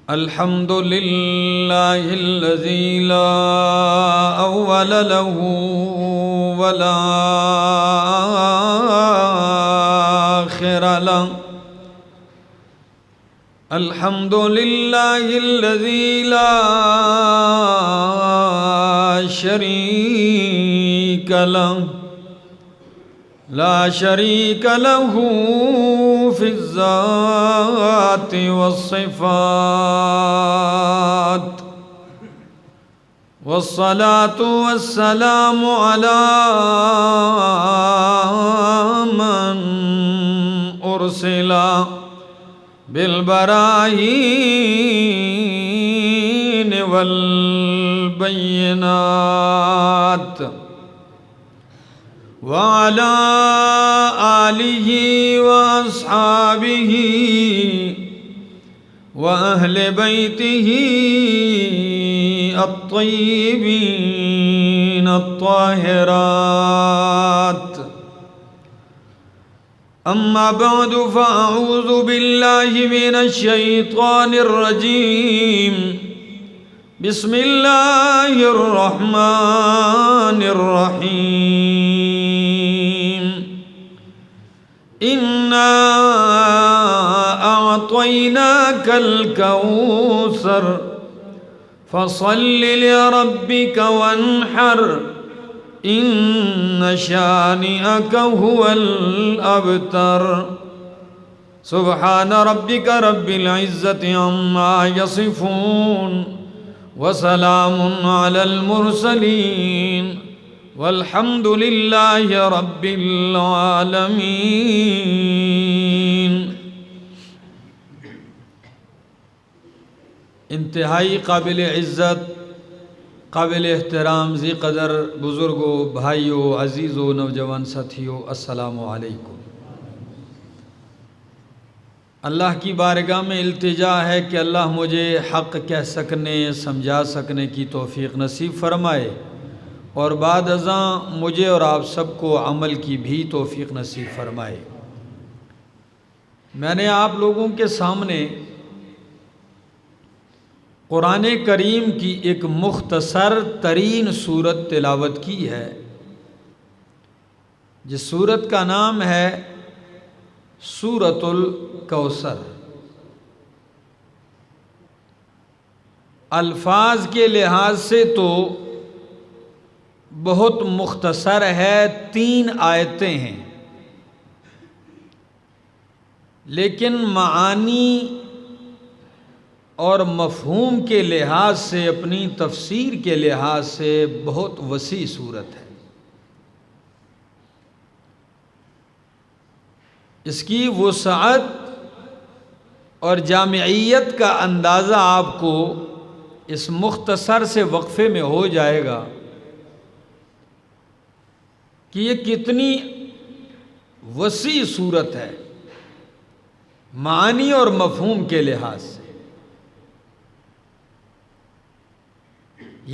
الحمد لله الذي لا أول له ولا آخر له. الحمد لله الذي لا شريك له لا شريك له في الذات والصفات، والصلاة والسلام على من أرسل بالبراهين والبينات، وعلى آله وأصحابه وأهل بيته الطيبين الطاهرات. أما بعد فأعوذ بالله من الشيطان الرجيم. بسم الله الرحمن الرحيم. إنا أعطيناك الكوثر فصل لربك وانحر إن شانئك هو الأبتر. سبحان ربك رب العزة عما يصفون وسلام على المرسلين والحمد لله رب العالمين. انتہائی قابل عزت، قابل احترام ذی قدر بزرگوں، بھائیوں، عزیزوں، نوجوان ساتھیوں، السلام علیکم. اللہ کی بارگاہ میں التجا ہے کہ اللہ مجھے حق کہہ سکنے، سمجھا سکنے کی توفیق نصیب فرمائے، اور بعد ازاں مجھے اور آپ سب کو عمل کی بھی توفیق نصیب فرمائے. میں نے آپ لوگوں کے سامنے قرآن کریم کی ایک مختصر ترین سورت تلاوت کی ہے، جس سورت کا نام ہے سورۃ الکوثر. الفاظ کے لحاظ سے تو بہت مختصر ہے، 3 آیتیں ہیں، لیکن معانی اور مفہوم کے لحاظ سے، اپنی تفسیر کے لحاظ سے بہت وسیع صورت ہے. اس کی وسعت اور جامعیت کا اندازہ آپ کو اس مختصر سے وقفے میں ہو جائے گا کہ یہ کتنی وسیع صورت ہے معانی اور مفہوم کے لحاظ سے.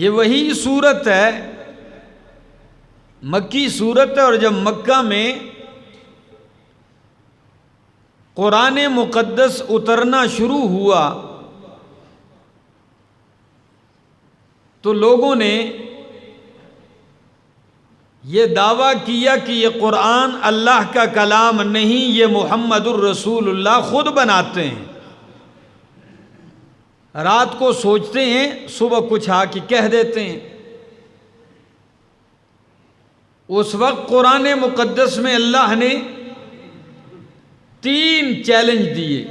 یہ وہی صورت ہے، مکی صورت ہے، اور جب مکہ میں قرآن مقدس اترنا شروع ہوا تو لوگوں نے یہ دعویٰ کیا کہ یہ قرآن اللہ کا کلام نہیں، یہ محمد الرسول اللہ خود بناتے ہیں. رات کو سوچتے ہیں، صبح کچھ آ کے کہہ دیتے ہیں. اس وقت قرآن مقدس میں اللہ نے 3 چیلنج دیے.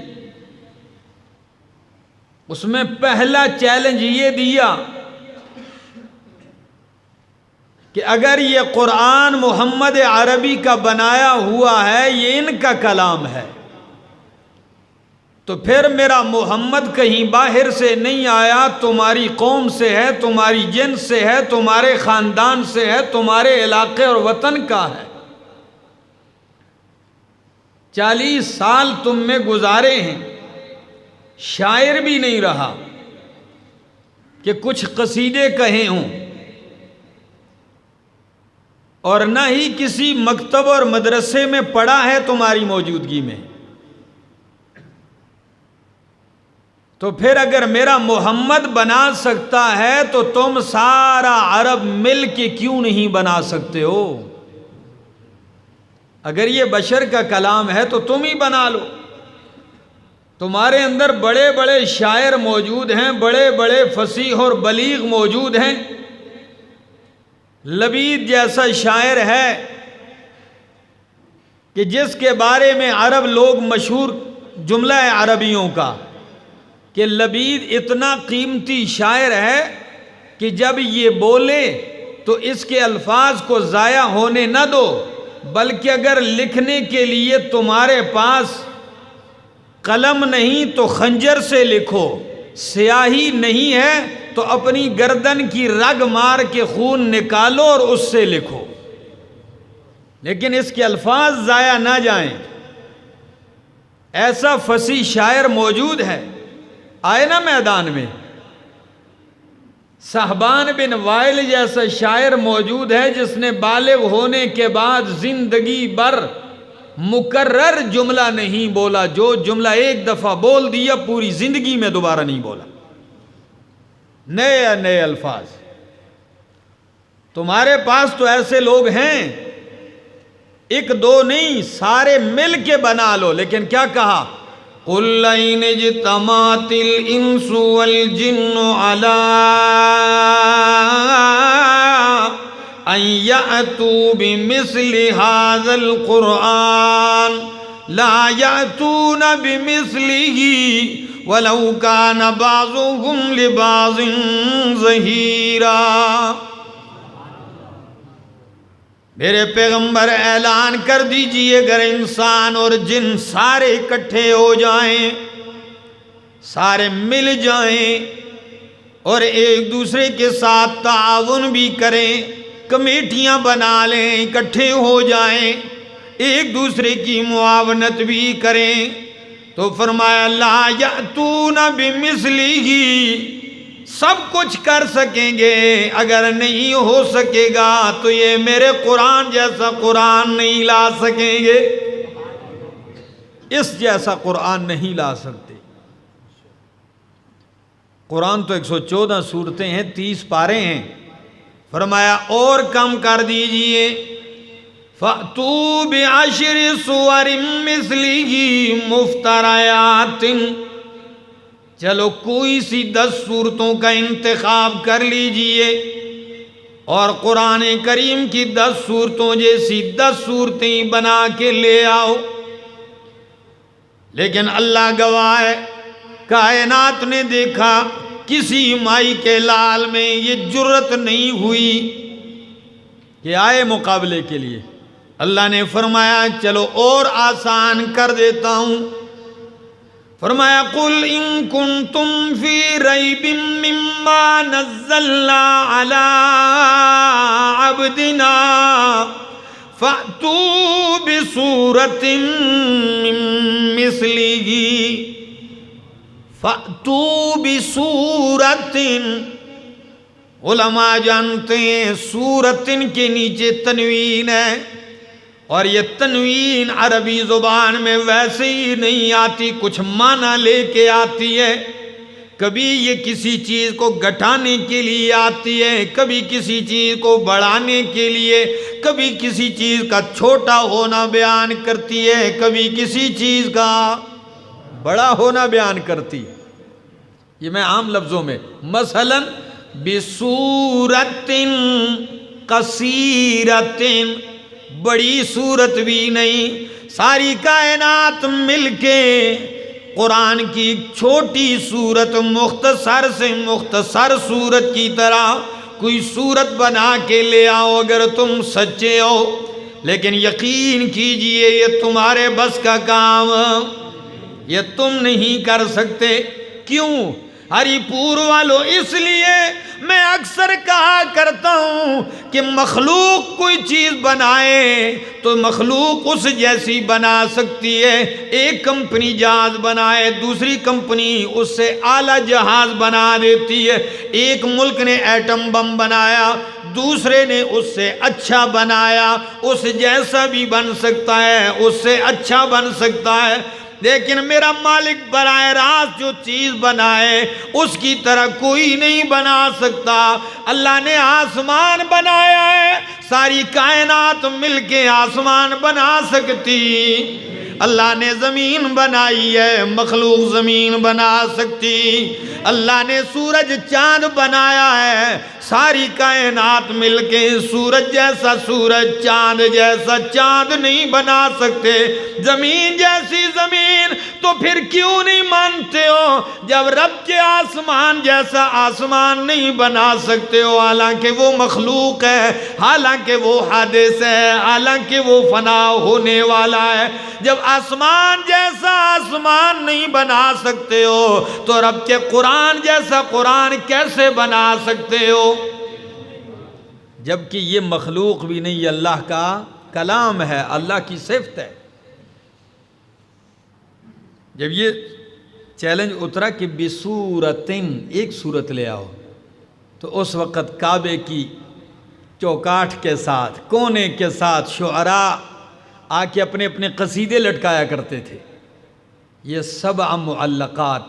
اس میں پہلا چیلنج یہ دیا کہ اگر یہ قرآن محمد عربی کا بنایا ہوا ہے، یہ ان کا کلام ہے، تو پھر میرا محمد کہیں باہر سے نہیں آیا، تمہاری قوم سے ہے، تمہاری جنس سے ہے، تمہارے خاندان سے ہے، تمہارے علاقے اور وطن کا ہے. 40 سال تم میں گزارے ہیں، شاعر بھی نہیں رہا کہ کچھ قصیدے کہے ہوں، اور نہ ہی کسی مکتب اور مدرسے میں پڑھا ہے تمہاری موجودگی میں، تو پھر اگر میرا محمد بنا سکتا ہے تو تم سارا عرب مل کے کیوں نہیں بنا سکتے ہو؟ اگر یہ بشر کا کلام ہے تو تم ہی بنا لو۔ تمہارے اندر بڑے بڑے شاعر موجود ہیں، بڑے بڑے فصیح اور بلیغ موجود ہیں۔ لبید جیسا شاعر ہے کہ جس کے بارے میں عرب لوگ مشہور جملہ ہے عربیوں کا کہ لبید اتنا قیمتی شاعر ہے کہ جب یہ بولے تو اس کے الفاظ کو ضائع ہونے نہ دو، بلکہ اگر لکھنے کے لیے تمہارے پاس قلم نہیں تو خنجر سے لکھو، سیاہی نہیں ہے تو اپنی گردن کی رگ مار کے خون نکالو اور اس سے لکھو، لیکن اس کے الفاظ ضائع نہ جائیں۔ ایسا فصیح شاعر موجود ہے، آئے نا میدان میں۔ صہبان بن وائل جیسا شاعر موجود ہے جس نے بالغ ہونے کے بعد زندگی بھر مکرر جملہ نہیں بولا، جو جملہ ایک دفعہ بول دیا پوری زندگی میں دوبارہ نہیں بولا، نئے نئے الفاظ۔ تمہارے پاس تو ایسے لوگ ہیں، ایک دو نہیں، سارے مل کے بنا لو۔ لیکن کیا کہا؟ قُلْ لَئِنِ اجْتَمَعَتِ الْإِنسُ وَالْجِنُّ عَلَىٰ أَن يَأْتُوا بِمِثْلِ هَٰذَا الْقُرْآنِ لَا يَأْتُونَ بِمِثْلِهِ وَلَوْ كَانَ بَعْضُهُمْ لِبَعْضٍ ظَهِيرًا۔ میرے پیغمبر اعلان کر دیجئے اگر انسان اور جن سارے اکٹھے ہو جائیں، سارے مل جائیں اور ایک دوسرے کے ساتھ تعاون بھی کریں، کمیٹیاں بنا لیں، اکٹھے ہو جائیں، ایک دوسرے کی معاونت بھی کریں، تو فرمایا لا یأتون بمثلہ، سب کچھ کر سکیں گے، اگر نہیں ہو سکے گا تو یہ میرے قرآن جیسا قرآن نہیں لا سکیں گے، اس جیسا قرآن نہیں لا سکتے۔ قرآن تو 114 سورتیں ہیں، 30 پارے ہیں، فرمایا اور کم کر دیجئے، فَأْتُوا بِعَشْرِ سُوَرٍ مِثْلِهِ مُفْتَرَيَاتٍ، چلو کوئی سی 10 سورتوں کا انتخاب کر لیجئے اور قرآن کریم کی 10 سورتوں جیسی 10 صورتیں بنا کے لے آؤ۔ لیکن اللہ گواہ ہے، کائنات نے دیکھا کسی مائی کے لال میں یہ جرت نہیں ہوئی کہ آئے مقابلے کے لیے۔ اللہ نے فرمایا چلو اور آسان کر دیتا ہوں، فرمایا قُلْ إِن كُنتُمْ فِي رَيْبٍ مِّمَّا نَزَّلْنَا عَلَىٰ عَبْدِنَا فَأْتُوا بِسُورَةٍ مِّن مِّثْلِهِ، فَأْتُوا بِسُورَةٍ، علماء جانتے ہیں سورتن کے نیچے تنوین ہے، اور یہ تنوین عربی زبان میں ویسے ہی نہیں آتی، کچھ معنی لے کے آتی ہے۔ کبھی یہ کسی چیز کو گھٹانے کے لیے آتی ہے، کبھی کسی چیز کو بڑھانے کے لیے، کبھی کسی چیز کا چھوٹا ہونا بیان کرتی ہے، کبھی کسی چیز کا بڑا ہونا بیان کرتی ہے۔ یہ میں عام لفظوں میں، مثلا بِسُورَةٍ قَصِيرَةٍ، بڑی صورت بھی نہیں، ساری کائنات مل کے قرآن کی چھوٹی صورت، مختصر سے مختصر صورت کی طرح کوئی صورت بنا کے لے آؤ اگر تم سچے ہو۔ لیکن یقین کیجئے یہ تمہارے بس کا کام، یہ تم نہیں کر سکتے۔ کیوں؟ ہری پور والو، اس لیے میں اکثر کہا کرتا ہوں کہ مخلوق کوئی چیز بنائے تو مخلوق اس جیسی بنا سکتی ہے۔ ایک کمپنی جہاز بنائے، دوسری کمپنی اس سے اعلیٰ جہاز بنا دیتی ہے۔ ایک ملک نے ایٹم بم بنایا، دوسرے نے اس سے اچھا بنایا، اس جیسا بھی بن سکتا ہے، اس سے اچھا بن سکتا ہے، لیکن میرا مالک براہ راست جو چیز بنائے اس کی طرح کوئی نہیں بنا سکتا۔ اللہ نے آسمان بنایا ہے، ساری کائنات مل کے آسمان بنا سکتی، اللہ نے زمین بنائی ہے، مخلوق زمین بنا سکتی، اللہ نے سورج چاند بنایا ہے، ساری کائنات مل کے سورج جیسا سورج، چاند جیسا چاند نہیں بنا سکتے، زمین جیسی زمین۔ تو پھر کیوں نہیں مانتے ہو جب رب کے آسمان جیسا آسمان نہیں بنا سکتے ہو؟ حالانکہ وہ مخلوق ہے، حالانکہ وہ حادث ہے، حالانکہ وہ فنا ہونے والا ہے۔ جب آسمان جیسا آسمان نہیں بنا سکتے ہو تو رب کے قرآن جیسا قرآن کیسے بنا سکتے ہو؟ جبکہ یہ مخلوق بھی نہیں، یہ اللہ کا کلام ہے، اللہ کی صفت ہے۔ جب یہ چیلنج اترا کہ بصورتن، ایک صورت لے آؤ، تو اس وقت کعبے کی چوکاٹھ کے ساتھ، کونے کے ساتھ شعراء آ کے اپنے اپنے قصیدے لٹکایا کرتے تھے۔ یہ 7 معلقات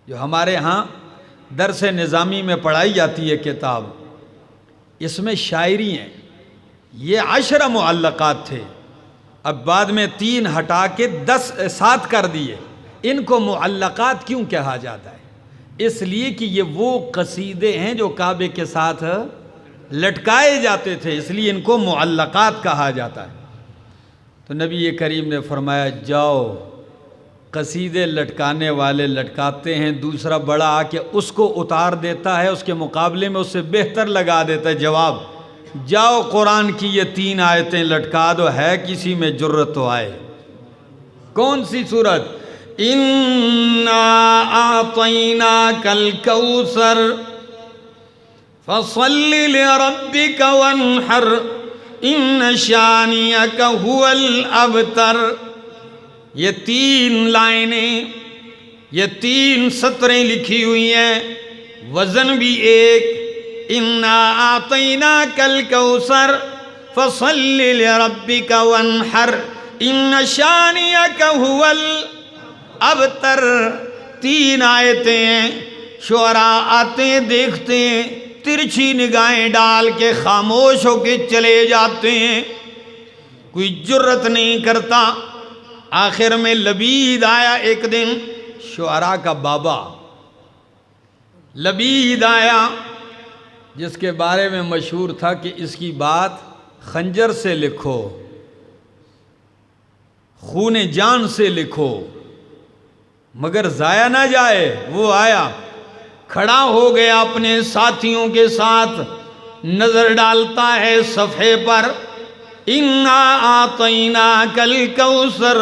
جو ہمارے ہاں درس نظامی میں پڑھائی جاتی ہے کتاب، اس میں شاعری ہیں، یہ 10 معلقات تھے، اب بعد میں 3 ہٹا کے 7 کر دیے۔ ان کو معلقات کیوں کہا جاتا ہے؟ اس لیے کہ یہ وہ قصیدے ہیں جو کعبے کے ساتھ لٹکائے جاتے تھے، اس لیے ان کو معلقات کہا جاتا ہے۔ تو نبی کریم نے فرمایا جاؤ، قصیدے لٹکانے والے لٹکاتے ہیں، دوسرا بڑا آ کے اس کو اتار دیتا ہے، اس کے مقابلے میں اس سے بہتر لگا دیتا ہے۔ جواب، جاؤ قرآن کی یہ 3 آیتیں لٹکا دو، ہے کسی میں جرت تو آئے۔ کون سی سورت؟ اِنَّا أَعْطَيْنَاكَ الْكَوْثَرَ فَصَلِّ لِرَبِّكَ وَانْحَرْ إِنَّ شَانِئَكَ هُوَ الْأَبْتَرُ۔ یہ 3 لائنیں، یہ 3 سطریں لکھی ہوئی ہیں، وزن بھی ایک۔ اِنَّا أَعْطَيْنَاكَ الْكَوْثَرَ فَصَلِّ لِرَبِّكَ وَانْحَرْ إِنَّ شَانِئَكَ هُوَ الْأَبْتَرُ۔ 3 آیتیں ہیں، شعراء آتے ہیں، دیکھتے ہیں، ترچھی نگاہیں ڈال کے خاموش ہو کے چلے جاتے ہیں، کوئی جرت نہیں کرتا۔ آخر میں لبید آیا ایک دن، شعراء کا بابا لبید آیا، جس کے بارے میں مشہور تھا کہ اس کی بات خنجر سے لکھو، خون جان سے لکھو، مگر ضائع نہ جائے۔ وہ آیا، کھڑا ہو گیا اپنے ساتھیوں کے ساتھ، نظر ڈالتا ہے صفحے پر، اِنَّا أَعْطَيْنَاكَ الْكَوْثَرَ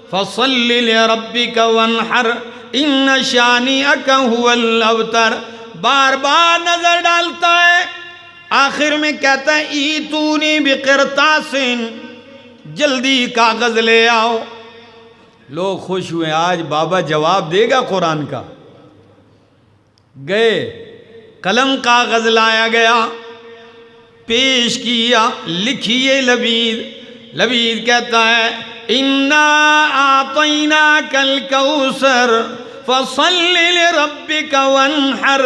فَصَلِّ لِرَبِّكَ وَانْحَرْ إِنَّ شَانِئَكَ هُوَ الْأَبْتَرُ۔ بار بار نظر ڈالتا ہے، آخر میں کہتا ہے ایتونی بقرطاس، جلدی کاغذ لے آؤ۔ لوگ خوش ہوئے، آج بابا جواب دے گا قرآن کا۔ گئے، قلم کاغذ لایا گیا، پیش کیا، لکھیے لبید کہتا ہے اِنَّا أَعْطَيْنَاكَ الْكَوْثَرَ فَصَلِّ لِرَبِّكَ وَانْحَرْ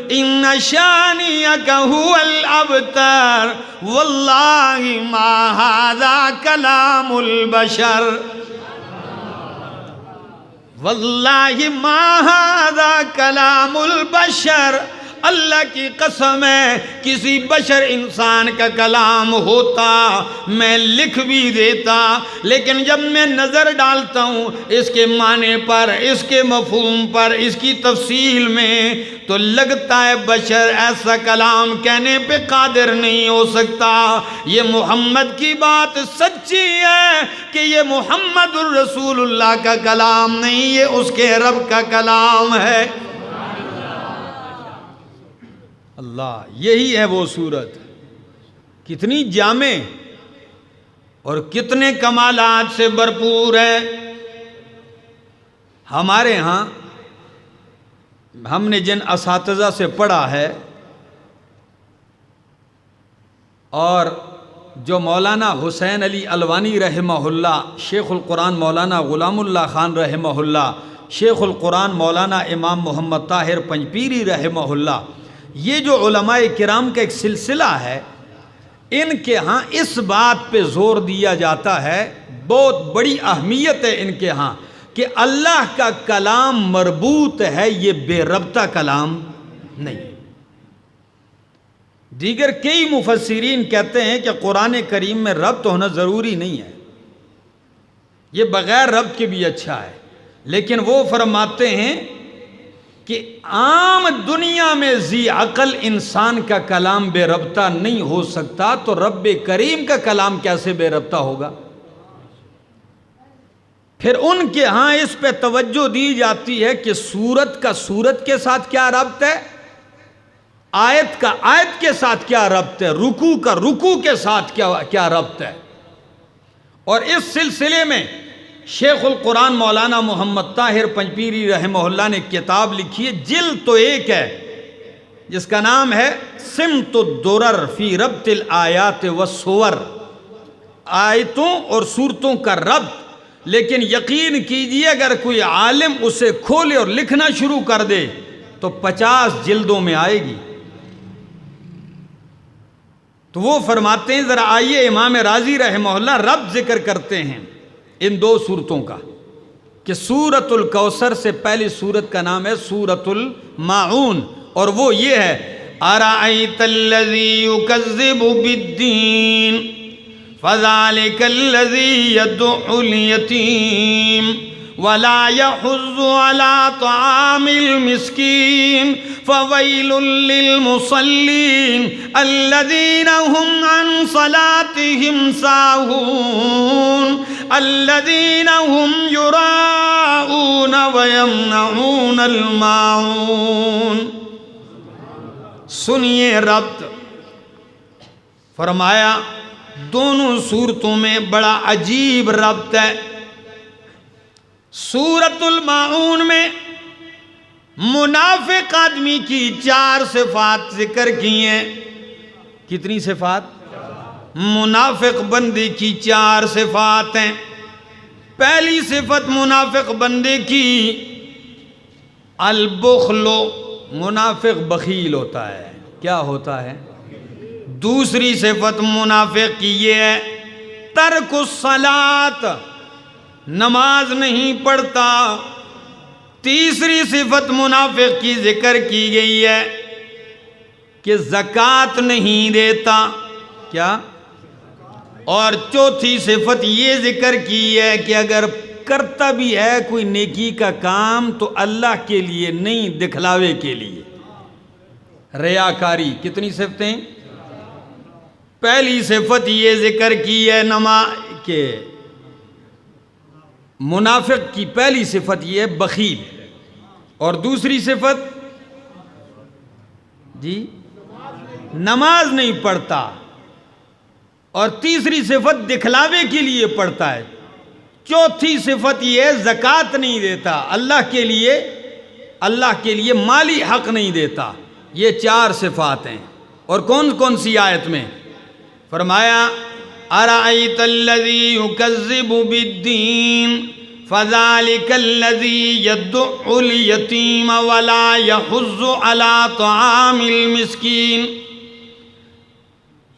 إِنَّ شَانِئَكَ هُوَ الْأَبْتَرُ وَاللَّهِ مَا هَذَا كَلَامُ الْبَشَرِ واللہ ما ھذا کلام البشر۔ اللہ کی قسم ہے، کسی بشر انسان کا کلام ہوتا میں لکھ بھی دیتا، لیکن جب میں نظر ڈالتا ہوں اس کے معنی پر، اس کے مفہوم پر، اس کی تفصیل میں، تو لگتا ہے بشر ایسا کلام کہنے پہ قادر نہیں ہو سکتا۔ یہ محمد کی بات سچی ہے کہ یہ محمد الرسول اللہ کا کلام نہیں، یہ اس کے رب کا کلام ہے۔ اللہ، یہی ہے وہ صورت، کتنی جامع اور کتنے کمالات سے بھرپور ہے۔ ہمارے ہاں ہم نے جن اساتذہ سے پڑھا ہے، اور جو مولانا حسین علی الوانی رحمہ اللہ، شیخ القرآن مولانا غلام اللہ خان رحمہ اللہ، شیخ القرآن مولانا امام محمد طاہر پنجپیری رحمہ اللہ، یہ جو علماء کرام کا ایک سلسلہ ہے، ان کے ہاں اس بات پہ زور دیا جاتا ہے، بہت بڑی اہمیت ہے ان کے ہاں، کہ اللہ کا کلام مربوط ہے، یہ بے ربطہ کلام نہیں۔ دیگر کئی مفسرین کہتے ہیں کہ قرآن کریم میں ربط ہونا ضروری نہیں ہے، یہ بغیر ربط کے بھی اچھا ہے، لیکن وہ فرماتے ہیں کہ عام دنیا میں ذی عقل انسان کا کلام بے ربطہ نہیں ہو سکتا، تو رب کریم کا کلام کیسے بے ربطہ ہوگا؟ پھر ان کے ہاں اس پہ توجہ دی جاتی ہے کہ سورت کا سورت کے ساتھ کیا ربط ہے، آیت کا آیت کے ساتھ کیا ربط ہے، رکوع کا رکوع کے ساتھ کیا ربط ہے۔ اور اس سلسلے میں شیخ القرآن مولانا محمد طاہر پنجپیری رحمہ اللہ نے کتاب لکھی ہے، جلد تو ایک ہے، جس کا نام ہے سمت الدرر فی ربط الآیات والسور، آیتوں اور صورتوں کا ربط۔ لیکن یقین کیجئے اگر کوئی عالم اسے کھولے اور لکھنا شروع کر دے تو 50 جلدوں میں آئے گی۔ تو وہ فرماتے ہیں، ذرا آئیے امام رازی رحمہ اللہ ربط ذکر کرتے ہیں ان دو صورتوں کا، کہ سورۃ الکوثر سے پہلی سورت کا نام ہے سورۃ الماعون، اور وہ یہ ہے اَرَأَيْتَ الَّذِي يُكَذِّبُ بِالدِّينِ فَذَلِكَ الَّذِي يَدُعُّ الْيَتِيمَ وَلَا يَحُضُّ عَلَىٰ طَعَامِ الْمِسْكِينِ فَوَيْلٌ لِّلْمُصَلِّينَ الَّذِينَ هُمْ عَنْ صَلَاتِهِمْ سَاهُونَ الَّذِينَ هُمْ يُرَاءُونَ وَيَمْنَعُونَ الْمَاعُونَ۔ سنیے ربط، فرمایا دونوں صورتوں میں بڑا عجیب ربط ہے۔ سورۃ الماعون میں منافق آدمی کی 4 صفات ذکر کی ہیں۔ کتنی صفات؟ منافق بندے کی 4 صفات ہیں۔ پہلی صفت منافق بندے کی البخل، منافق بخیل ہوتا ہے۔ کیا ہوتا ہے؟ دوسری صفت منافق کی یہ ہے ترک الصلاۃ، نماز نہیں پڑھتا۔ تیسری صفت منافق کی ذکر کی گئی ہے کہ زکوٰۃ نہیں دیتا۔ کیا؟ اور چوتھی صفت یہ ذکر کی ہے کہ اگر کرتا بھی ہے کوئی نیکی کا کام تو اللہ کے لیے نہیں، دکھلاوے کے لیے، ریاکاری۔ کتنی صفتیں؟ پہلی صفت یہ ذکر کی ہے کہ منافق کی پہلی صفت یہ ہے بخیل، اور دوسری صفت نماز نہیں پڑھتا، اور تیسری صفت دکھلاوے کے لیے پڑھتا ہے، چوتھی صفت یہ ہے زکوٰۃ نہیں دیتا، اللہ کے لیے مالی حق نہیں دیتا۔ یہ 4 صفات ہیں۔ اور کون کون سی آیت میں؟ فرمایا اَرَأَيْتَ الَّذِي يُكَذِّبُ بِالدِّينِ فَذَلِكَ الَّذِي يَدُعُّ الْيَتِيمَ وَلَا يَحُضُّ عَلَىٰ طَعَامِ الْمِسْكِينِ،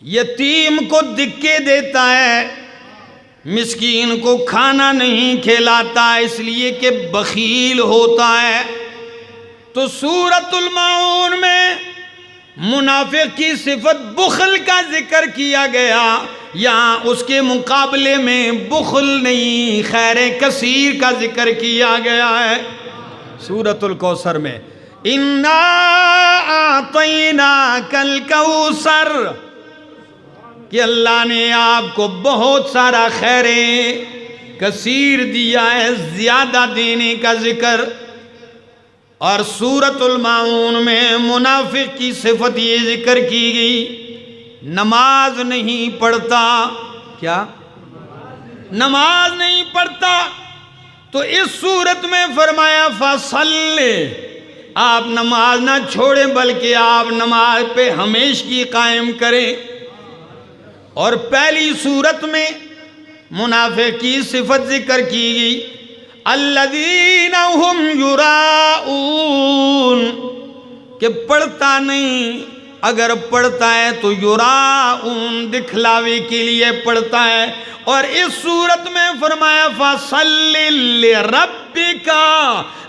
یتیم کو دکے دیتا ہے، مسکین کو کھانا نہیں کھلاتا، اس لیے کہ بخیل ہوتا ہے۔ تو سورۃ الماعون میں منافق کی صفت بخل کا ذکر کیا گیا، یہاں اس کے مقابلے میں بخل نہیں، خیر کثیر کا ذکر کیا گیا ہے۔ سورۃ الکوثر میں اِنَّا أَعْطَيْنَاكَ الْكَوْثَرَ، کہ اللہ نے آپ کو بہت سارا خیر کثیر دیا ہے، زیادہ دینے کا ذکر۔ اور سورۃ الماعون میں منافق کی صفت یہ ذکر کی گئی، نماز نہیں پڑھتا۔ کیا؟ نماز نہیں پڑھتا۔ تو اس صورت میں فرمایا فَصَلِّ، آپ نماز نہ چھوڑیں بلکہ آپ نماز پہ ہمیشگی قائم کریں۔ اور پہلی صورت میں منافق کی صفت ذکر کی گئی، الذین هم یراؤون، کہ پڑھتا نہیں، اگر پڑھتا ہے تو یراؤون، دکھلاوے کے لیے پڑھتا ہے۔ اور اس صورت میں فرمایا فَصَلِّ لِرَبِّكَ،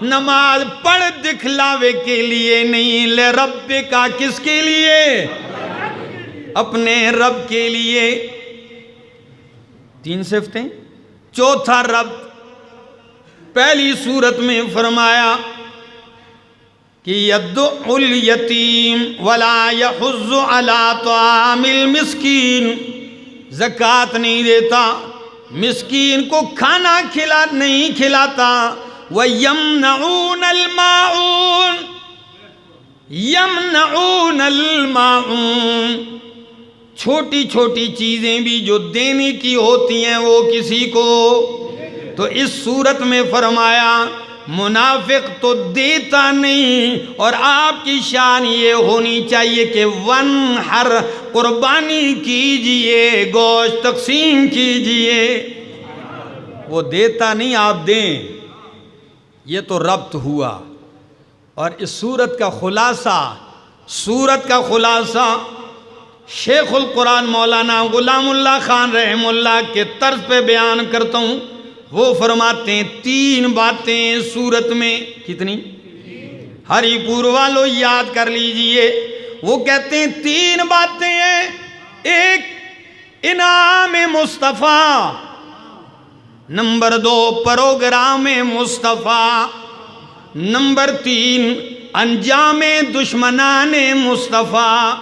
نماز پڑھ دکھلاوے کے لیے نہیں، لِرَبِّكَ کس کے لیے؟ اپنے رب کے لیے۔ 3 صفتیں۔ چوتھا رب، پہلی صورت میں فرمایا کہ یدعو الیتیم ولا یحض علی طعام المسکین، زکوٰۃ نہیں دیتا، مسکین کو کھانا نہیں کھلاتا، وَيَمْنَعُونَ الْمَاعُونَ، یمنعون الماعون، چھوٹی چھوٹی چیزیں بھی جو دینے کی ہوتی ہیں وہ کسی کو۔ تو اس صورت میں فرمایا منافق تو دیتا نہیں، اور آپ کی شان یہ ہونی چاہیے کہ ونحر، قربانی کیجئے، گوشت تقسیم کیجئے۔ وہ دیتا نہیں، آپ دیں، یہ تو ربط ہوا۔ اور اس صورت کا خلاصہ شیخ القرآن مولانا غلام اللہ خان رحمہ اللہ کے طرز پہ بیان کرتا ہوں۔ وہ فرماتے ہیں 3 باتیں صورت میں، کتنی؟ ہری پور والوں یاد کر لیجئے۔ وہ کہتے ہیں 3 باتیں ہیں، ایک انعام مصطفیٰ، نمبر 2 پروگرام مصطفیٰ، نمبر 3 انجام دشمنان مصطفیٰ۔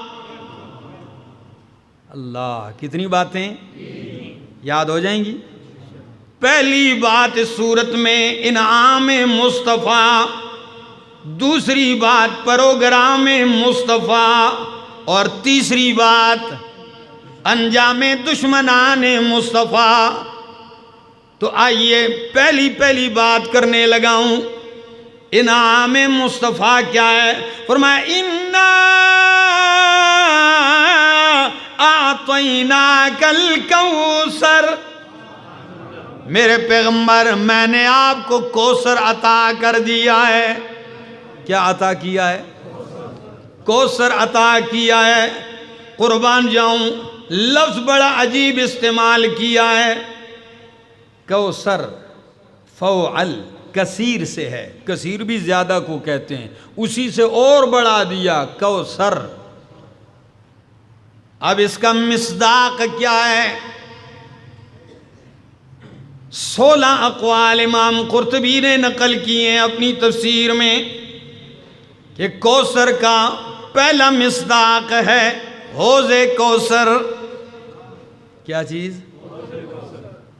اللہ، کتنی باتیں یاد ہو جائیں گی؟ پہلی بات اس صورت میں انعام مصطفیٰ، دوسری بات پروگرام مصطفیٰ، اور تیسری بات انجام دشمنان مصطفیٰ۔ تو آئیے پہلی بات کرنے لگا ہوں۔ انعام مصطفیٰ کیا ہے؟ فرمایا اِنَّا أَعْطَيْنَاكَ الْكَوْثَرَ، میرے پیغمبر میں نے آپ کو کوثر عطا کر دیا ہے۔ کیا عطا کیا ہے؟ کوثر عطا کیا ہے۔ قربان جاؤں، لفظ بڑا عجیب استعمال کیا ہے، کوثر فوعل کثیر سے ہے، کثیر بھی زیادہ کو کہتے ہیں، اسی سے اور بڑھا دیا کوثر۔ اب اس کا مصداق کیا ہے؟ 16 اقوال امام قرطبی نے نقل کیے ہیں اپنی تفسیر میں کہ کوثر کا پہلا مصداق ہے حوض کوثر۔ کیا چیز؟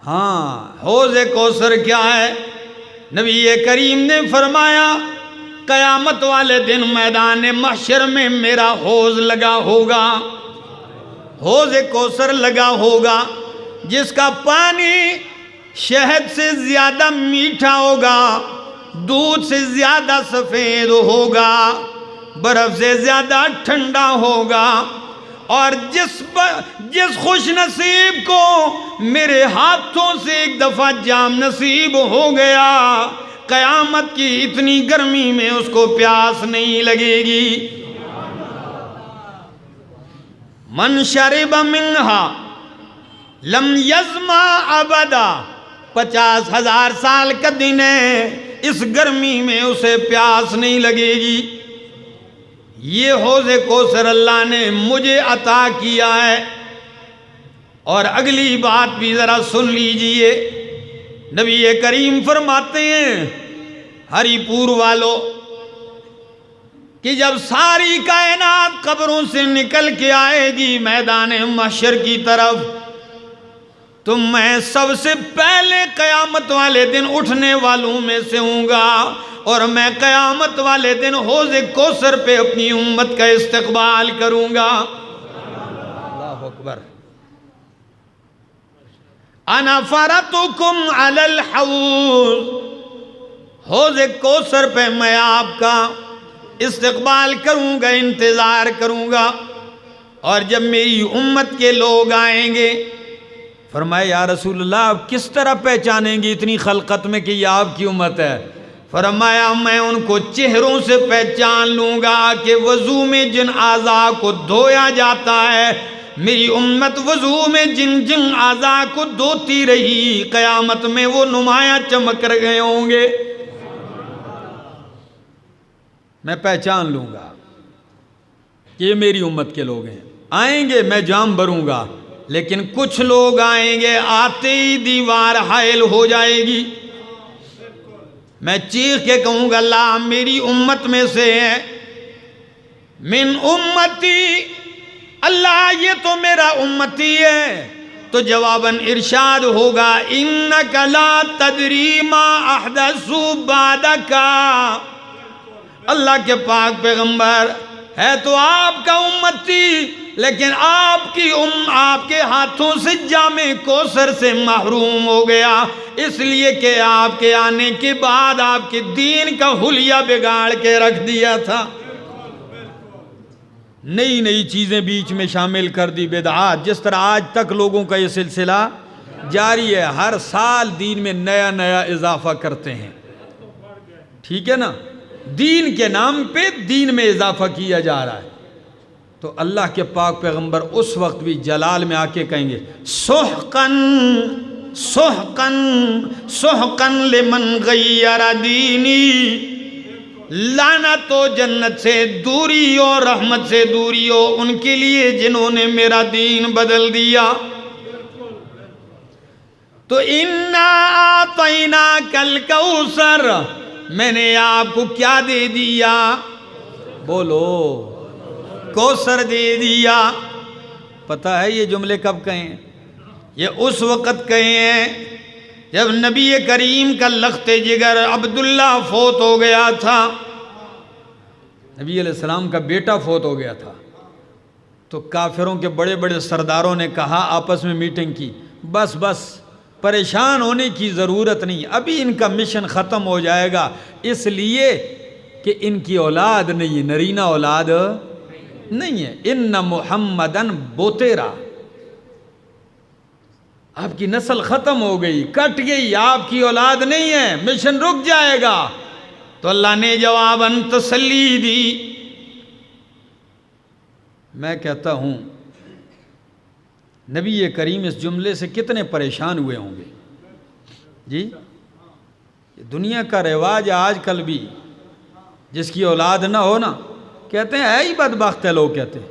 ہاں، حوض کوثر کیا ہے؟ نبی کریم نے فرمایا قیامت والے دن میدان محشر میں میرا حوض لگا ہوگا، حوض کوثر لگا ہوگا، جس کا پانی شہد سے زیادہ میٹھا ہوگا، دودھ سے زیادہ سفید ہوگا، برف سے زیادہ ٹھنڈا ہوگا۔ اور جس خوش نصیب کو میرے ہاتھوں سے ایک دفعہ جام نصیب ہو گیا، قیامت کی اتنی گرمی میں اس کو پیاس نہیں لگے گی۔ من شرب منہا لم یظما ابدا، 50,000 سال کا دن ہے، اس گرمی میں اسے پیاس نہیں لگے گی۔ یہ حوض کوثر اللہ نے مجھے عطا کیا ہے۔ اور اگلی بات بھی ذرا سن لیجئے، نبی کریم فرماتے ہیں ہری پور والوں کہ جب ساری کائنات قبروں سے نکل کے آئے گی میدان محشر کی طرف، تو میں سب سے پہلے قیامت والے دن اٹھنے والوں میں سے ہوں گا، اور میں قیامت والے دن حوض کوثر پہ اپنی امت کا استقبال کروں گا۔ اللہ اکبر۔ انا فرطکم علی الحوض، حوض کوثر پہ میں آپ کا استقبال کروں گا، انتظار کروں گا۔ اور جب میری امت کے لوگ آئیں گے، فرمایا یا رسول اللہ آپ کس طرح پہچانیں گے اتنی خلقت میں کہ یہ آپ کی امت ہے؟ فرمایا میں ان کو چہروں سے پہچان لوں گا کہ وضو میں جن اعضاء کو دھویا جاتا ہے، میری امت وضو میں جن جن اعضاء کو دھوتی رہی، قیامت میں وہ نمایاں چمک گئے ہوں گے، میں پہچان لوں گا کہ یہ میری امت کے لوگ ہیں۔ آئیں گے میں جام بھروں گا، لیکن کچھ لوگ آئیں گے آتے ہی دیوار حائل ہو جائے گی، میں چیخ کے کہوں گا اللہ میری امت میں سے ہے، من امتی، اللہ یہ تو میرا امتی ہے، تو جواباً ارشاد ہوگا انک لا تدری ما احدثوا بعدک، اللہ کے پاک پیغمبر ہے تو آپ کا امتی، لیکن آپ کے ہاتھوں سے جام کوثر سے محروم ہو گیا، اس لیے کہ آپ کے آنے کے بعد آپ کے دین کا حلیہ بگاڑ کے رکھ دیا تھا، نئی نئی چیزیں بیچ میں شامل کر دی، بدعات، جس طرح آج تک لوگوں کا یہ سلسلہ جاری ہے، ہر سال دین میں نیا نیا اضافہ کرتے ہیں، ٹھیک ہے نا، دین کے نام پہ دین میں اضافہ کیا جا رہا ہے۔ تو اللہ کے پاک پیغمبر اس وقت بھی جلال میں آ کے کہیں گے سحقن سحقن سحقن لمن غیر دینی، لعنت و جنت سے دوری ہو، رحمت سے دوری ہو ان کے لیے جنہوں نے میرا دین بدل دیا۔ تو انا اعطیناک الکوثر، میں نے آپ کو کیا دے دیا؟ بولو، کوثر دے دیا۔ پتہ ہے یہ جملے کب کہے ہیں؟ یہ اس وقت کہے ہیں جب نبی کریم کا لخت جگر عبداللہ فوت ہو گیا تھا، نبی علیہ السلام کا بیٹا فوت ہو گیا تھا، تو کافروں کے بڑے بڑے سرداروں نے کہا، آپس میں میٹنگ کی، بس بس پریشان ہونے کی ضرورت نہیں، ابھی ان کا مشن ختم ہو جائے گا، اس لیے کہ ان کی اولاد نہیں ہے، نرینہ اولاد نہیں ہے، ان محمدن بوتیرا، آپ کی نسل ختم ہو گئی، کٹ گئی، آپ کی اولاد نہیں ہے، مشن رک جائے گا۔ تو اللہ نے جواباً تسلی دی۔ میں کہتا ہوں نبی کریم اس جملے سے کتنے پریشان ہوئے ہوں گے جی؟ دنیا کا رواج ہے آج کل بھی، جس کی اولاد نہ ہو نا کہتے ہیں ہے ہی بدبخت ہے، لوگ کہتے ہیں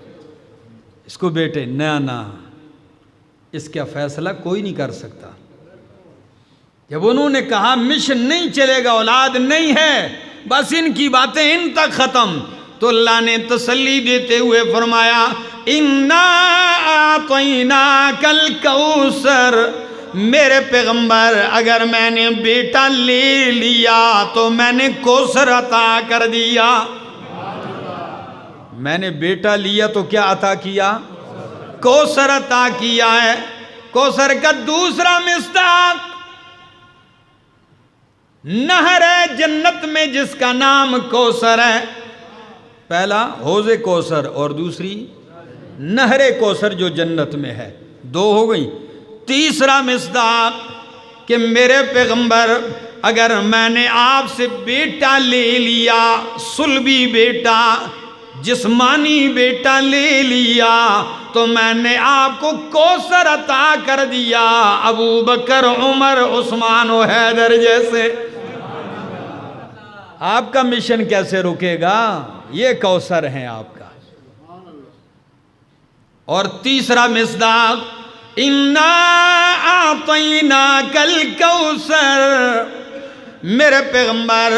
اس کو بیٹے، نہ اس کا فیصلہ کوئی نہیں کر سکتا۔ جب انہوں نے کہا مشن نہیں چلے گا، اولاد نہیں ہے، بس ان کی باتیں ان تک ختم، تو اللہ نے تسلی دیتے ہوئے فرمایا انا اعطیناک الکوثر، میرے پیغمبر اگر میں نے بیٹا لے لیا تو میں نے کوثر عطا کر دیا۔ میں نے بیٹا لیا تو کیا عطا کیا؟ کوثر عطا کیا ہے۔ کوثر کا دوسرا مصداق نہر ہے جنت میں جس کا نام کوثر ہے، پہلا حوض کوثر اور دوسری نہر کوثر جو جنت میں ہے، دو ہو گئی۔ تیسرا مصداق کہ میرے پیغمبر اگر میں نے آپ سے بیٹا لے لیا، صلبی بیٹا، جسمانی بیٹا لے لیا، تو میں نے آپ کو کوثر عطا کر دیا، ابو بکر، عمر، عثمان و حیدر جیسے۔ آپ کا مشن کیسے رکے گا؟ یہ کوثر ہیں آپ کا۔ اور تیسرا مصداق انا اعطیناک الکوثر، میرے پیغمبر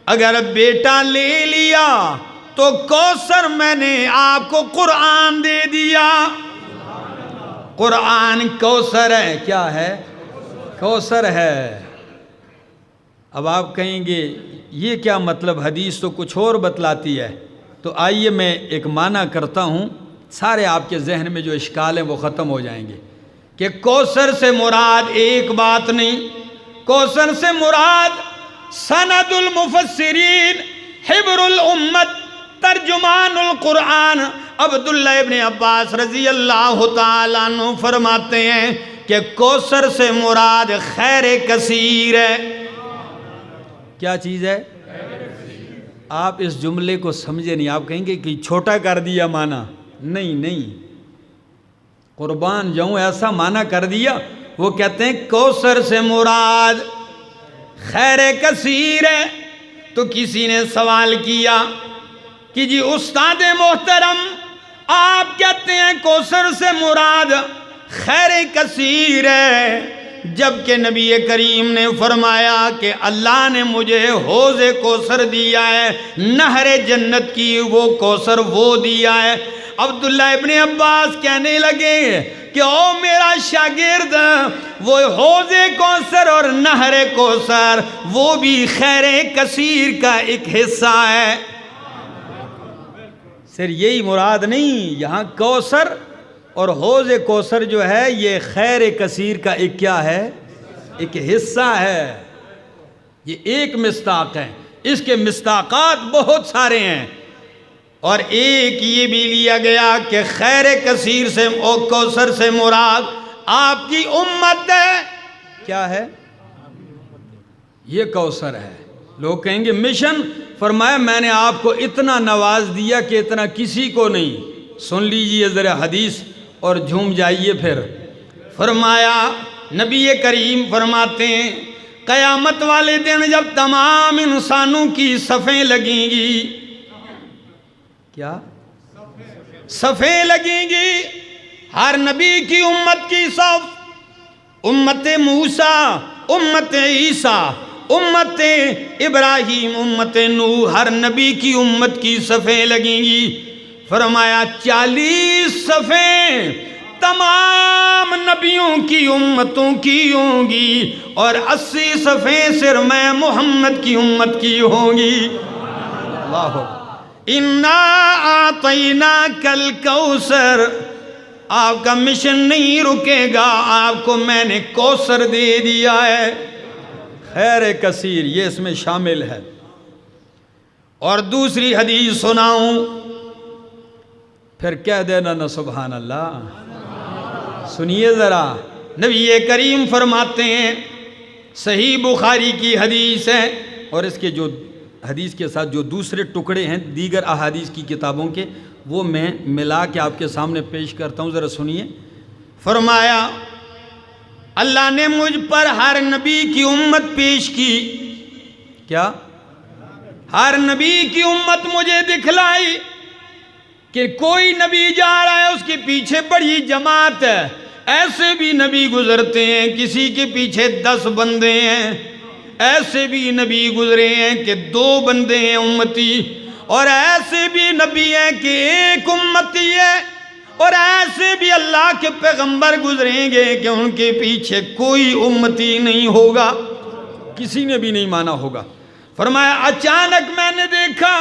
اگر بیٹا لے لیا تو کوثر میں نے آپ کو قرآن دے دیا۔ قرآن کوثر ہے، کیا ہے؟ کوثر ہے۔ اب آپ کہیں گے یہ کیا مطلب، حدیث تو کچھ اور بتلاتی ہے، تو آئیے میں ایک معنی کرتا ہوں، سارے آپ کے ذہن میں جو اشکال ہیں وہ ختم ہو جائیں گے۔ کہ کوثر سے مراد ایک بات نہیں، کوثر سے مراد سند المفسرین، حبر الامت، ترجمان القرآن عبداللہ ابن عباس رضی اللہ تعالیٰ عنہ فرماتے ہیں کہ کوثر سے مراد خیر کثیر ہے۔ کیا چیز ہے؟ آپ اس جملے کو سمجھے نہیں، آپ کہیں گے کہ چھوٹا کر دیا معنی، نہیں، قربان جاؤں ایسا معنی کر دیا۔ وہ کہتے ہیں کوثر سے مراد خیر کثیر ہے۔ تو کسی نے سوال کیا کہ جی استاد محترم، آپ کہتے ہیں کوثر سے مراد خیر کثیر ہے، جبکہ نبی کریم نے فرمایا کہ اللہ نے مجھے حوض کوثر دیا ہے، نہر جنت کی وہ کوثر وہ دیا ہے۔ عبداللہ ابن عباس کہنے لگے کہ او میرا شاگرد، وہ حوض کوثر اور نہر کوثر وہ بھی خیر کثیر کا ایک حصہ ہے۔ صرف یہی مراد نہیں، یہاں کوثر اور حوض کوثر جو ہے یہ خیر کثیر کا ایک کیا ہے؟ ایک حصہ ہے۔ یہ ایک مصداق ہے، اس کے مصداقات بہت سارے ہیں، اور ایک یہ بھی لیا گیا کہ خیر کثیر سے اور کوثر سے مراد آپ کی امت ہے۔ کیا ہے؟ یہ کوثر ہے۔ لوگ کہیں گے مشن، فرمایا میں نے آپ کو اتنا نواز دیا کہ اتنا کسی کو نہیں۔ سن لیجئے ذرا حدیث اور جھوم جائیے پھر۔ فرمایا نبی کریم فرماتے ہیں قیامت والے دن جب تمام انسانوں کی صفیں لگیں گی، کیا صفیں لگیں گی، ہر نبی کی امت کی صف، امت موسیٰ، امت عیسیٰ، امت ابراہیم، امت نوح، ہر نبی کی امت کی صفیں لگیں گی۔ فرمایا 40 صفیں تمام نبیوں کی امتوں کی ہوں گی، اور 80 صفیں صرف میں محمد کی امت کی ہوں گی۔ اللہ اِنَّا أَعْطَيْنَاكَ الْكَوْثَرَ، آپ کا مشن نہیں رکے گا، آپ کو میں نے کوثر دے دیا ہے۔ خیر کثیر یہ اس میں شامل ہے۔ اور دوسری حدیث سناؤں؟ پھر کہہ دینا نا سبحان اللہ۔ سنیے ذرا، نبی کریم فرماتے ہیں، صحیح بخاری کی حدیث ہے، اور اس کے جو حدیث کے ساتھ جو دوسرے ٹکڑے ہیں دیگر احادیث کی کتابوں کے، وہ میں ملا کے آپ کے سامنے پیش کرتا ہوں، ذرا سنیے۔ فرمایا اللہ نے مجھ پر ہر نبی کی امت پیش کی۔ کیا؟ ہر نبی کی امت مجھے دکھلائی کہ کوئی نبی جا رہا ہے، اس کے پیچھے بڑی جماعت ہے۔ ایسے بھی نبی گزرتے ہیں کسی کے پیچھے 10 بندے ہیں، ایسے بھی نبی گزرے ہیں کہ 2 بندے ہیں امتی، اور ایسے بھی نبی ہیں کہ 1 امتی ہے، اور ایسے بھی اللہ کے پیغمبر گزریں گے کہ ان کے پیچھے کوئی امتی نہیں ہوگا، کسی نے بھی نہیں مانا ہوگا۔ فرمایا اچانک میں نے دیکھا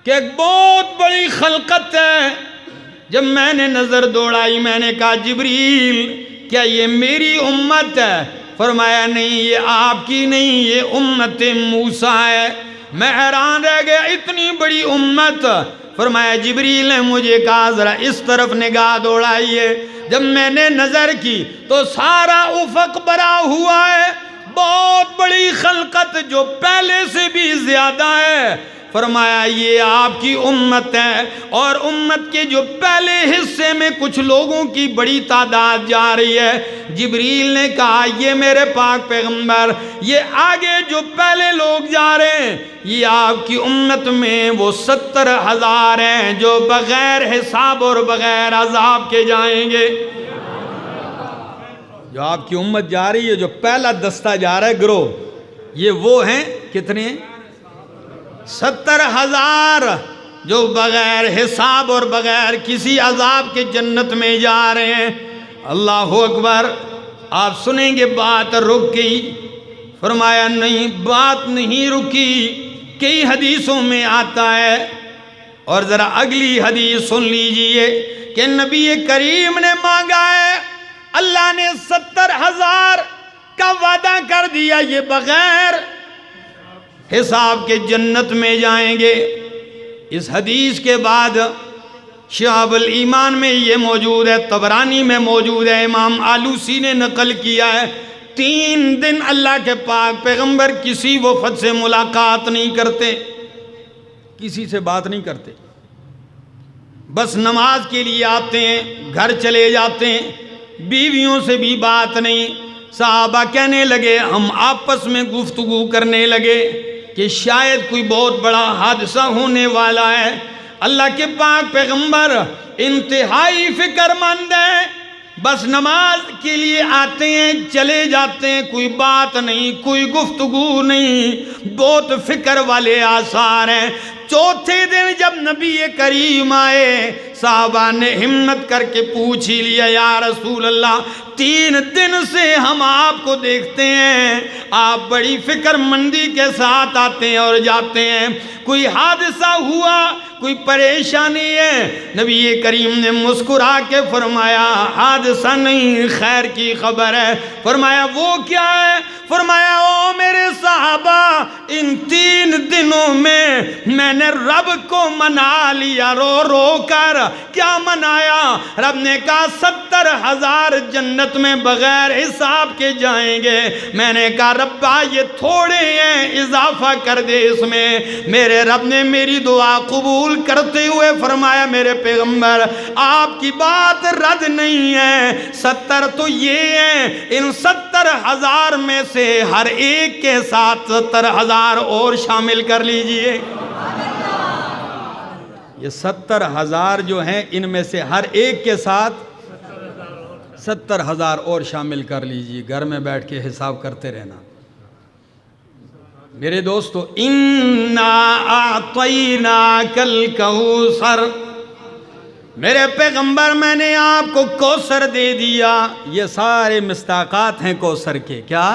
کہ ایک بہت بڑی خلقت ہے۔ جب میں نے نظر دوڑائی میں نے کہا جبریل کیا یہ میری امت ہے؟ فرمایا نہیں، یہ آپ کی نہیں، یہ امت موسیٰ ہے۔ میں حیران رہ گیا، اتنی بڑی امت۔ فرمایا جبریل نے مجھے کہا ذرا اس طرف نگاہ دوڑائیے۔ جب میں نے نظر کی تو سارا افق بھرا ہوا ہے، بہت بڑی خلقت جو پہلے سے بھی زیادہ ہے۔ فرمایا یہ آپ کی امت ہے، اور امت کے جو پہلے حصے میں کچھ لوگوں کی بڑی تعداد جا رہی ہے۔ جبریل نے کہا یہ میرے پاک پیغمبر، یہ آگے جو پہلے لوگ جا رہے ہیں یہ آپ کی امت میں وہ 70,000 ہیں جو بغیر حساب اور بغیر عذاب کے جائیں گے۔ جو آپ کی امت جا رہی ہے، جو پہلا دستہ جا رہا ہے گروہ، یہ وہ ہیں کتنے؟ 70,000 جو بغیر حساب اور بغیر کسی عذاب کے جنت میں جا رہے ہیں۔ اللہ اکبر۔ آپ سنیں گے بات رک گئی۔ فرمایا نہیں، بات نہیں رکی، کئی حدیثوں میں آتا ہے۔ اور ذرا اگلی حدیث سن لیجئے کہ نبی کریم نے مانگا ہے، اللہ نے 70,000 کا وعدہ کر دیا، یہ بغیر حساب کے جنت میں جائیں گے۔ اس حدیث کے بعد شعب الایمان میں یہ موجود ہے، طبرانی میں موجود ہے، امام آلوسی نے نقل کیا ہے 3 دن اللہ کے پاک پیغمبر کسی وفد سے ملاقات نہیں کرتے، کسی سے بات نہیں کرتے، بس نماز کے لیے آتے ہیں، گھر چلے جاتے ہیں، بیویوں سے بھی بات نہیں۔ صحابہ کہنے لگے، ہم آپس میں گفتگو کرنے لگے کہ شاید کوئی بہت بڑا حادثہ ہونے والا ہے۔ اللہ کے پاک پیغمبر انتہائی فکر مند ہیں، بس نماز کے لیے آتے ہیں چلے جاتے ہیں، کوئی بات نہیں، کوئی گفتگو نہیں، بہت فکر والے آثار ہیں۔ چوتھے دن جب نبی کریم آئے، صحابہ نے ہمت کر کے پوچھ ہی لیا، یا رسول اللہ 3 دن سے ہم آپ کو دیکھتے ہیں، آپ بڑی فکر مندی کے ساتھ آتے ہیں اور جاتے ہیں، کوئی حادثہ ہوا، کوئی پریشانی ہے؟ نبی کریم نے مسکرا کے فرمایا، حادثہ نہیں، خیر کی خبر ہے۔ فرمایا وہ کیا ہے؟ فرمایا او میرے صحابہ، ان 3 دنوں میں نے رب کو منا لیا، رو رو کر۔ کیا منایا؟ رب نے کہا 70,000 جنت میں بغیر حساب کے جائیں گے۔ میں نے کہا ربا یہ تھوڑے ہیں، اضافہ کر دے اس میں۔ میرے رب نے میری دعا قبول کرتے ہوئے فرمایا، میرے پیغمبر آپ کی بات رد نہیں ہے، 70 تو یہ ہیں، ان 70,000 میں سے ہر ایک کے ساتھ 70,000 اور شامل کر لیجئے۔ یہ 70,000 جو ہیں ان میں سے ہر ایک کے ساتھ 70,000 اور شامل کر لیجئے، گھر میں بیٹھ کے حساب کرتے رہنا۔ میرے دوستو، اِنَّا أَعْطَيْنَاكَ الْكَوْثَرَ، میرے پیغمبر میں نے آپ کو کوثر دے دیا۔ یہ سارے مصداقات ہیں کوثر کے، کیا؟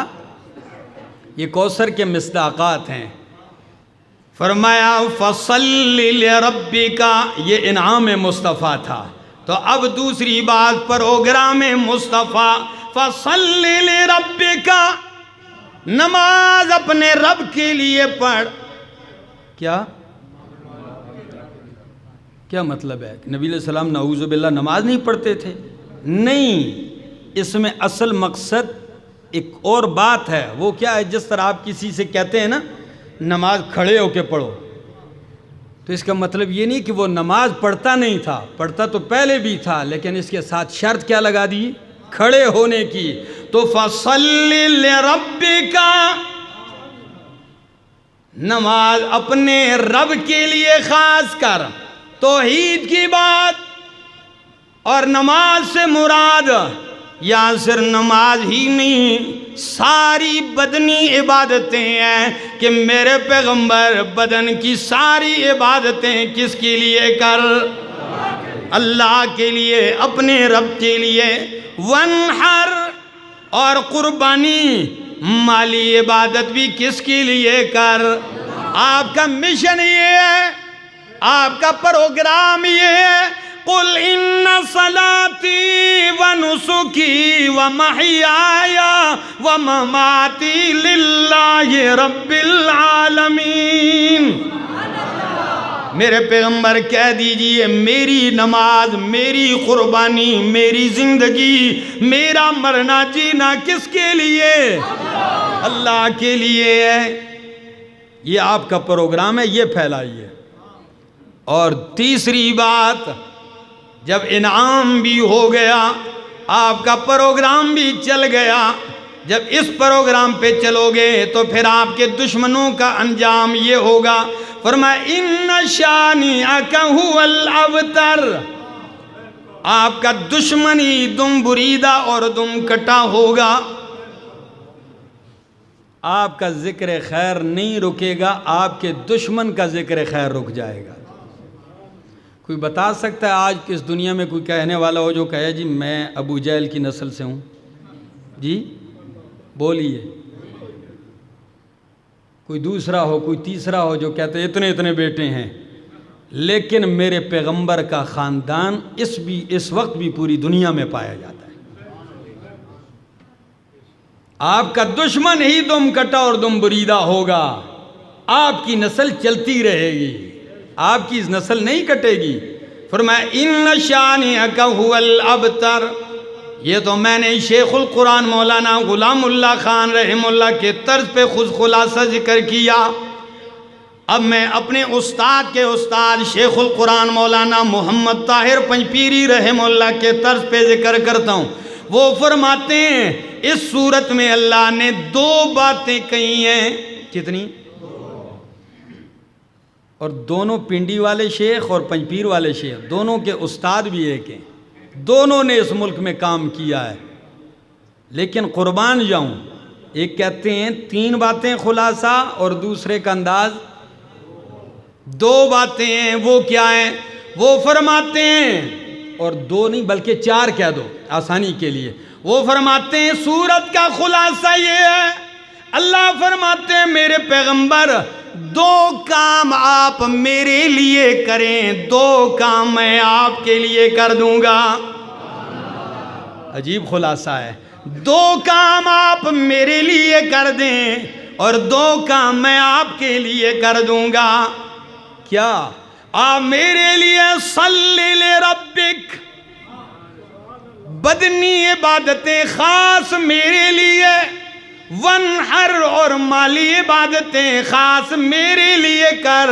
یہ کوثر کے مصداقات ہیں۔ فرمایا فَصَلِّ لِرَبِّكَ، یہ انعام مصطفیٰ تھا۔ تو اب دوسری بات پروگرام مصطفیٰ، فَصَلِّ لِرَبِّكَ، نماز اپنے رب کے لیے پڑھ۔ کیا مطلب ہے؟ نبی علیہ السلام نعوذ باللہ نماز نہیں پڑھتے تھے؟ نہیں، اس میں اصل مقصد ایک اور بات ہے۔ وہ کیا ہے؟ جس طرح آپ کسی سے کہتے ہیں نا نماز کھڑے ہو کے پڑھو، تو اس کا مطلب یہ نہیں کہ وہ نماز پڑھتا نہیں تھا، پڑھتا تو پہلے بھی تھا، لیکن اس کے ساتھ شرط کیا لگا دی؟ کھڑے ہونے کی۔ تو فَصَلِّ لِرَبِّكَ، نماز اپنے رب کے لیے خاص کر۔ توحید کی بات، اور نماز سے مراد یا صرف نماز ہی نہیں، ساری بدنی عبادتیں ہیں کہ میرے پیغمبر بدن کی ساری عبادتیں کس کے لیے کر؟ اللہ کے لیے، اپنے رب کے لیے۔ وَانْحَرْ، اور قربانی مالی عبادت بھی کس کے لیے کر؟ آپ کا مشن یہ ہے، آپ کا پروگرام یہ ہے، قُلْ إِنَّ صَلَاتِي وَنُسُكِي وَمَحْيَايَ وَمَمَاتِي لِلَّهِ رَبِّ الْعَالَمِينَ۔ میرے پیغمبر کہہ دیجئے میری نماز، میری قربانی، میری زندگی، میرا مرنا جینا کس کے لیے؟ اللہ کے لیے ہے۔ یہ آپ کا پروگرام ہے، یہ پھیلائیے۔ اور تیسری بات، جب انعام بھی ہو گیا، آپ کا پروگرام بھی چل گیا، جب اس پروگرام پہ چلو گے تو پھر آپ کے دشمنوں کا انجام یہ ہوگا۔ فرمایا اِنَّ شَانِئَكَ هُوَ الْأَبْتَرُ، آپ کا دشمن ہی دم بریدہ اور دم کٹا ہوگا۔ آپ کا ذکر خیر نہیں رکے گا، آپ کے دشمن کا ذکر خیر رک جائے گا۔ کوئی بتا سکتا ہے آج کس دنیا میں کوئی کہنے والا ہو جو کہے جی میں ابو جہل کی نسل سے ہوں؟ جی بولیے۔ کوئی دوسرا ہو، کوئی تیسرا ہو جو کہتے اتنے اتنے بیٹے ہیں، لیکن میرے پیغمبر کا خاندان اس وقت بھی پوری دنیا میں پایا جاتا ہے۔ آپ کا دشمن ہی دم کٹا اور دم بریدہ ہوگا، آپ کی نسل چلتی رہے گی، آپ کی نسل نہیں کٹے گی۔ فرمایا ان شانئک هو الابتر. یہ تو میں نے شیخ القرآن مولانا غلام اللہ خان رحم اللہ کے طرز پہ خود خلاصہ ذکر کیا. اب میں اپنے استاد کے استاد شیخ القرآن مولانا محمد طاہر پنجپیری رحم اللہ کے طرز پہ ذکر کرتا ہوں. وہ فرماتے ہیں اس صورت میں اللہ نے 2 باتیں کہی ہیں. کتنی؟ اور دونوں پنڈی والے شیخ اور پنجپیر والے شیخ دونوں کے استاد بھی ایک ہیں. دونوں نے اس ملک میں کام کیا ہے. لیکن قربان جاؤں، ایک کہتے ہیں 3 باتیں خلاصہ اور دوسرے کا انداز 2 باتیں ہیں. وہ کیا ہیں؟ وہ فرماتے ہیں، اور 2 نہیں بلکہ 4 کہہ دو آسانی کے لیے. وہ فرماتے ہیں سورت کا خلاصہ یہ ہے، اللہ فرماتے ہیں میرے پیغمبر 2 کام آپ میرے لیے کریں، 2 کام میں آپ کے لیے کر دوں گا. عجیب خلاصہ ہے. 2 کام آپ میرے لیے کر دیں اور 2 کام میں آپ کے لیے کر دوں گا. کیا؟ آپ میرے لیے صلی لربک، بدنی عبادتیں خاص میرے لیے، ونحر اور مالی عبادتیں خاص میرے لیے کر.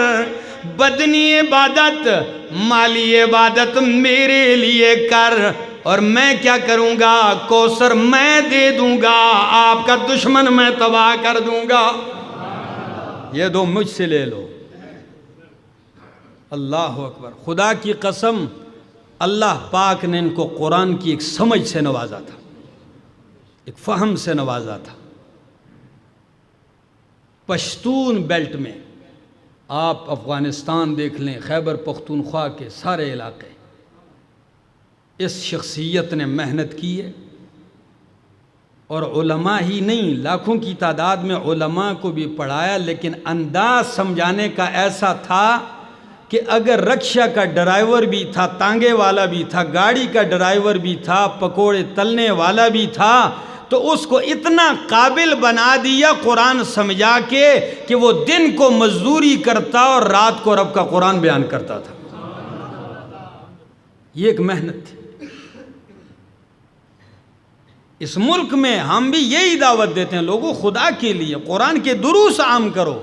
بدنی عبادت مالی عبادت میرے لیے کر، اور میں کیا کروں گا؟ کوثر میں دے دوں گا، آپ کا دشمن میں تباہ کر دوں گا. یہ 2 مجھ سے لے لو. اللہ اکبر. خدا کی قسم اللہ پاک نے ان کو قرآن کی ایک سمجھ سے نوازا تھا، ایک فہم سے نوازا تھا. پشتون بیلٹ میں آپ افغانستان دیکھ لیں، خیبر پختونخوا کے سارے علاقے، اس شخصیت نے محنت کی ہے. اور علماء ہی نہیں، لاکھوں کی تعداد میں علماء کو بھی پڑھایا. لیکن انداز سمجھانے کا ایسا تھا کہ اگر رکشہ کا ڈرائیور بھی تھا، تانگے والا بھی تھا، گاڑی کا ڈرائیور بھی تھا، پکوڑے تلنے والا بھی تھا، تو اس کو اتنا قابل بنا دیا قرآن سمجھا کے کہ وہ دن کو مزدوری کرتا اور رات کو رب کا قرآن بیان کرتا تھا. یہ ایک محنت تھی. اس ملک میں ہم بھی یہی دعوت دیتے ہیں لوگوں، خدا کے لیے قرآن کے دروس عام کرو.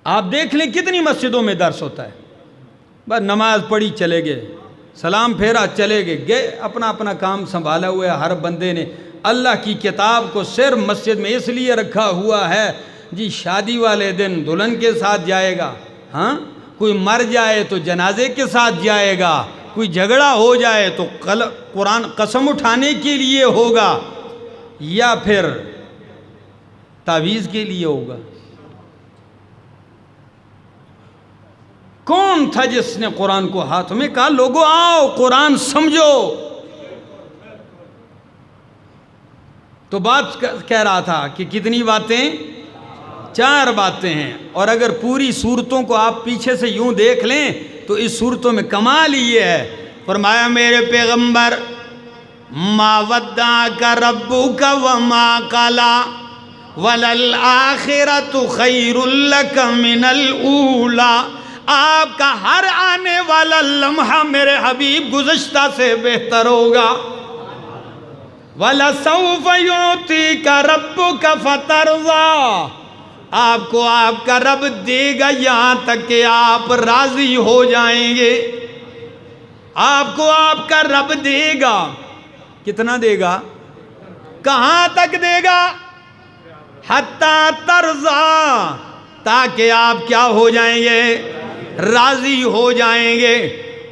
آپ دیکھ لیں کتنی مسجدوں میں درس ہوتا ہے، بس نماز پڑھی چلے گئے، سلام پھیرا چلے گئے اپنا اپنا کام سنبھالا ہوا ہے. ہر بندے نے اللہ کی کتاب کو صرف مسجد میں اس لیے رکھا ہوا ہے جی شادی والے دن دلہن کے ساتھ جائے گا، ہاں کوئی مر جائے تو جنازے کے ساتھ جائے گا، کوئی جھگڑا ہو جائے تو قرآن قسم اٹھانے کے لیے ہوگا، یا پھر تعویذ کے لیے ہوگا. کون تھا جس نے قرآن کو ہاتھ میں کہا لوگوں آؤ قرآن سمجھو؟ تو بات کہہ رہا تھا کہ کتنی باتیں؟ 4 باتیں ہیں. اور اگر پوری صورتوں کو آپ پیچھے سے یوں دیکھ لیں تو اس صورتوں میں کمال یہ ہے. فرمایا میرے پیغمبر ما ودعک ربک وما قلی وللآخرۃ خیر لک من الاولی. آپ کا ہر آنے والا لمحہ میرے حبیب گزشتہ سے بہتر ہوگا. وَلَسَوْفَ يُعْطِيكَ رَبُّكَ فَتَرْضَىٰ. آپ کو آپ کا رب دے گا یہاں تک کہ آپ راضی ہو جائیں گے. آپ کو آپ کا رب دے گا. کتنا دے گا؟ کہاں تک دے گا؟ حَتَّى تَرْضَىٰ، تاکہ آپ کیا ہو جائیں گے؟ راضی ہو جائیں گے.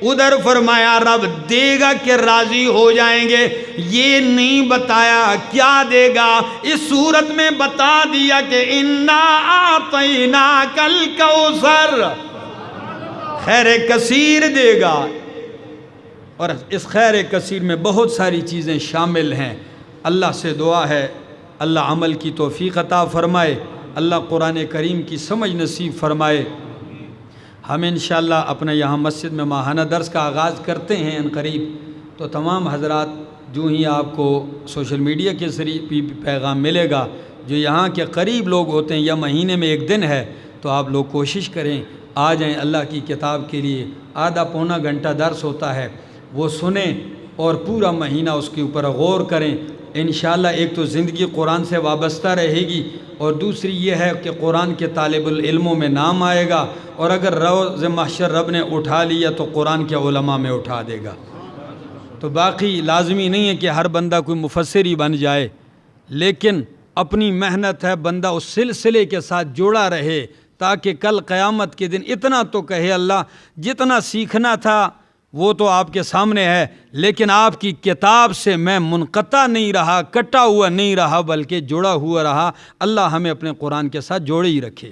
ادھر فرمایا رب دے گا کہ راضی ہو جائیں گے. یہ نہیں بتایا کیا دے گا. اس صورت میں بتا دیا کہ اِنَّا أَعْطَيْنَاكَ الْكَوْثَرَ، خیر کثیر دے گا. اور اس خیر کثیر میں بہت ساری چیزیں شامل ہیں. اللہ سے دعا ہے اللہ عمل کی توفیق عطا فرمائے، اللہ قرآن کریم کی سمجھ نصیب فرمائے. ہم انشاءاللہ اپنے یہاں مسجد میں ماہانہ درس کا آغاز کرتے ہیں ان قریب. تو تمام حضرات جو ہی آپ کو سوشل میڈیا کے ذریعے پیغام ملے گا، جو یہاں کے قریب لوگ ہوتے ہیں یا مہینے میں 1 دن ہے، تو آپ لوگ کوشش کریں آ جائیں اللہ کی کتاب کے لیے۔ آدھا پونا گھنٹہ درس ہوتا ہے، وہ سنیں اور پورا مہینہ اس کے اوپر غور کریں۔ انشاءاللہ ایک تو زندگی قرآن سے وابستہ رہے گی، اور دوسری یہ ہے کہ قرآن کے طالب العلموں میں نام آئے گا، اور اگر روز محشر رب نے اٹھا لیا تو قرآن کے علماء میں اٹھا دے گا۔ تو باقی لازمی نہیں ہے کہ ہر بندہ کوئی مفسر ہی بن جائے، لیکن اپنی محنت ہے بندہ اس سلسلے کے ساتھ جڑا رہے، تاکہ کل قیامت کے دن اتنا تو کہے اللہ جتنا سیکھنا تھا وہ تو آپ کے سامنے ہے، لیکن آپ کی کتاب سے میں منقطع نہیں رہا، کٹا ہوا نہیں رہا، بلکہ جڑا ہوا رہا۔ اللہ ہمیں اپنے قرآن کے ساتھ جوڑے ہی رکھے۔